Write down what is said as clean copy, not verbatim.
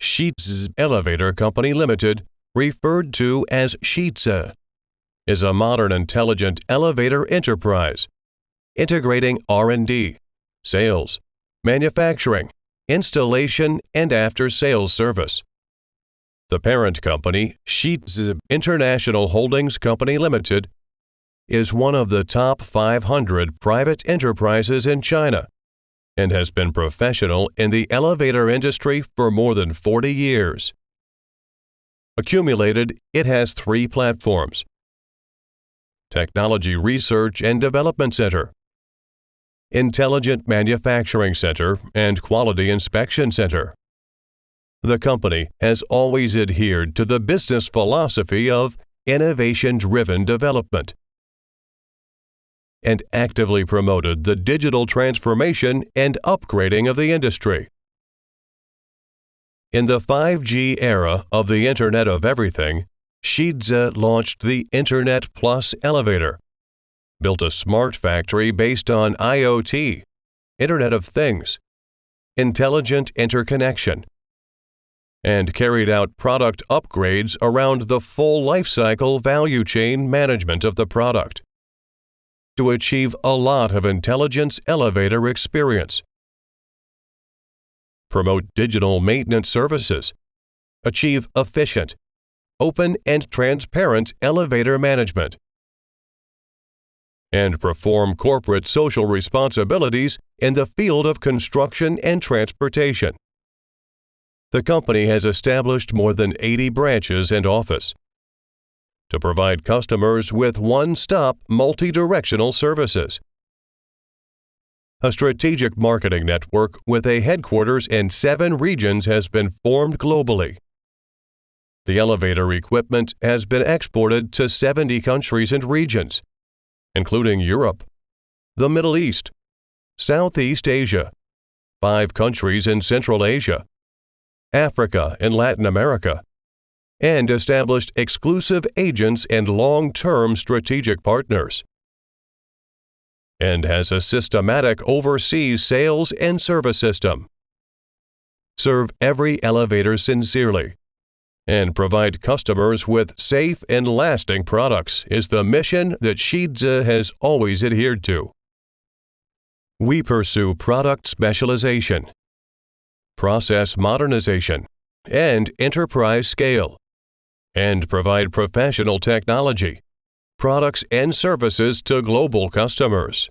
Xizi Elevator Company Limited, referred to as Xizi, is a modern intelligent elevator enterprise, integrating R&D, sales, manufacturing, installation, and after-sales service. The parent company, Xizi International Holdings Company Limited, is one of the top 500 private enterprises in China and has been professional in the elevator industry for more than 40 years. Accumulated, it has 3 platforms: Technology Research and Development Center, Intelligent Manufacturing Center, and Quality Inspection Center. The company has always adhered to the business philosophy of innovation-driven development and actively promoted the digital transformation and upgrading of the industry. In the 5G era of the Internet of Everything, Xizi launched the Internet Plus elevator, built a smart factory based on IoT, Internet of Things, intelligent interconnection, and carried out product upgrades around the full lifecycle value chain management of the product to achieve a lot of intelligence elevator experience. Promote digital maintenance services, achieve efficient, open and transparent elevator management, and perform corporate social responsibilities in the field of construction and transportation. The company has established more than 80 branches and office to provide customers with one-stop, multi-directional services. A strategic marketing network with a headquarters in 7 regions has been formed globally. The elevator equipment has been exported to 70 countries and regions, including Europe, the Middle East, Southeast Asia, 5 countries in Central Asia, Africa and Latin America, and established exclusive agents and long-term strategic partners, and has a systematic overseas sales and service system. Serve every elevator sincerely and provide customers with safe and lasting products is the mission that Xizi has always adhered to. We pursue product specialization, process modernization, and enterprise scale, and provide professional technology, products, and services to global customers.